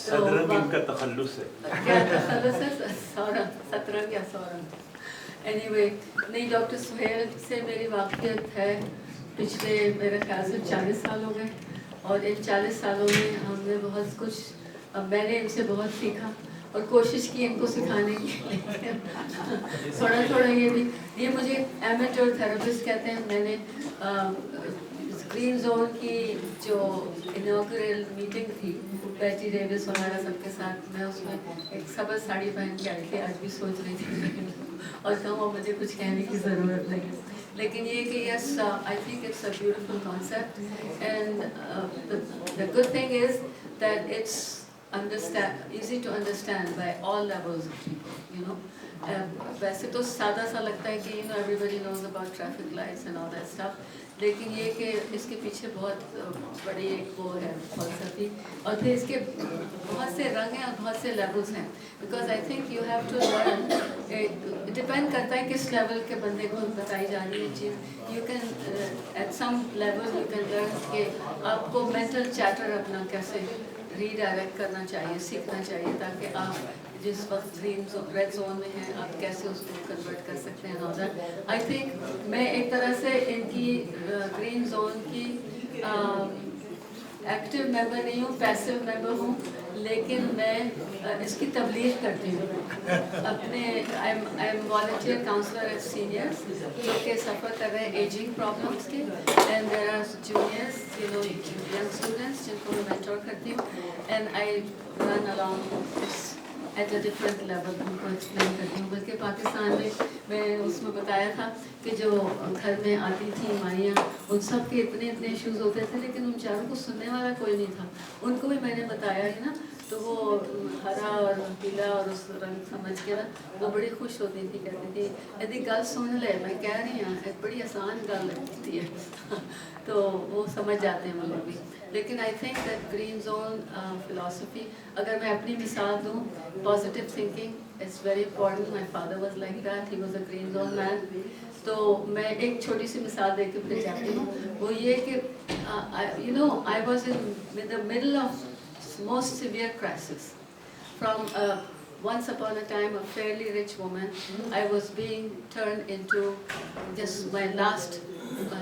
सतरंग इनका तखल्लुस है। क्या तखल्लुस है? सतरंग या सौरंग। एनीवे, नहीं, डॉक्टर सुहेल से मेरी वाक़ियत है पिछले मेरे ख्याल से 40 साल हो गए, और इन 40 सालों में हमने बहुत कुछ, मैंने इनसे बहुत सीखा और कोशिश की इनको सिखाने की, लेकिन थोड़ा थोड़ा ये मुझे एमेच्योर थेरेपिस्ट कहते हैं। मैंने ग्रीन जोन की जो इनॉग्रेल मीटिंग थी बेटी डेविस वगैरह सबके साथ, मैं उसमें एक सब्ज़ साड़ी पहन के आई थी, आज भी सोच रही थी और कहूँ मुझे कुछ कहने की ज़रूरत नहीं, लेकिन ये कि yes, I think it's a beautiful concept, and the good thing is that it's easy to understand by all levels of people, you know. वैसे तो सादा सा लगता है कि everybody knows about traffic lights and all that stuff, लेकिन ये कि इसके पीछे बहुत बड़ी एक वो है फलसफी, और फिर इसके बहुत से रंग हैं और बहुत से लेवल्स हैं, because I think you have to learn, depend करता है किस लेवल के बंदे को बताई जा रही है चीज़। You can at some level you can learn कि आपको मेंटल चैटर अपना कैसे रीडायरेक्ट करना चाहिए, सीखना चाहिए, ताकि आप जिस वक्त रेड जोन में हैं आप कैसे उसको कन्वर्ट कर सकते हैं। और आई थिंक मैं एक तरह से इनकी ग्रीन जोन की एक्टिव मेंबर नहीं हूँ, पैसिव मेंबर हूँ, लेकिन मैं इसकी तबलीग करती हूँ अपने। I am volunteer counsellor at seniors जो कि सफ़र कर रहे हैं एजिंग प्रॉब्लम्स के, and there are juniors, you know, young students जिनको मैं मेंटोर करती हूँ, and I run around at a different level, उनको एक्सप्लेन करती हूँ। बल्कि पाकिस्तान में मैं उसमें बताया था कि जो घर में आती थी माइयाँ, उन सब के इतने इतने इश्यूज़ होते थे, लेकिन उन चारों को सुनने वाला कोई नहीं था। उनको भी मैंने बताया है ना, तो वो हरा और पीला और उस रंग समझ के ना वो बड़ी खुश होती थी, कहती थी यदि गल सुन ले, मैं कह रही हूँ एक बड़ी आसान गल होती है तो वो समझ जाते हैं वो लोग भी। लेकिन I think that green zone philosophy, अगर मैं अपनी मिसाल दूँ, positive thinking is very important. My father was like that, he was a green zone man. तो मैं एक छोटी सी मिसाल दे के फिर जाती हूँ, वो ये कि you know, I was in the middle of most severe crisis. From once upon a time a fairly rich woman, I was being turned into just my last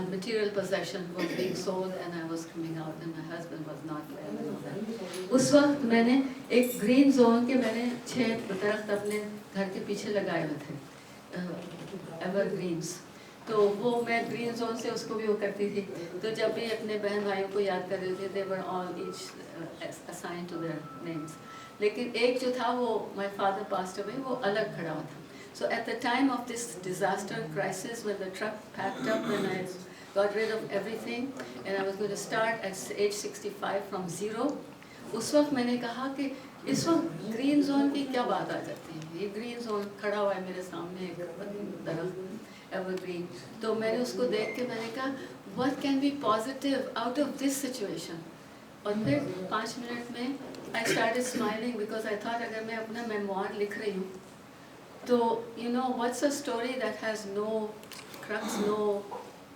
material possession was being sold, and I was coming out, and my husband was not well. उस वक्त मैंने एक green zone के मैंने 6 दरख्त अपने घर के पीछे लगाए हुए थे, एवरग्रीन्स। तो वो मैं ग्रीन जोन से उसको भी वो करती थी। तो जब भी अपने बहन भाइयों को याद कर रही थी, they were all each assign to their names. लेकिन एक जो था वो माय फादर पास्ड अवे, वो अलग खड़ा हुआ था। So at the time of this disaster crisis, when the truck packed up, when I got rid of everything and I was going to start at age 65 from zero, उस वक्त मैंने कहा कि इस वक्त ग्रीन जोन की क्या बात आ जाती है। ये ग्रीन जोन खड़ा हुआ है मेरे सामने, एक दरख्त एवरग्रीन। तो मैंने उसको देख के मैंने कहा what can be positive out of this situation. और फिर 5 मिनट में I started smiling, because I thought अगर मैं अपना मेमोir लिख रही हूँ तो you know what's a story that has no crux, no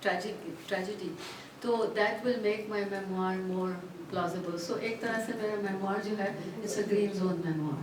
tragedy, तो that will make my memoir more plausible. So एक तरह से मेरा मेमोir जो है इट्स अ ग्रीन जोन मेमोir।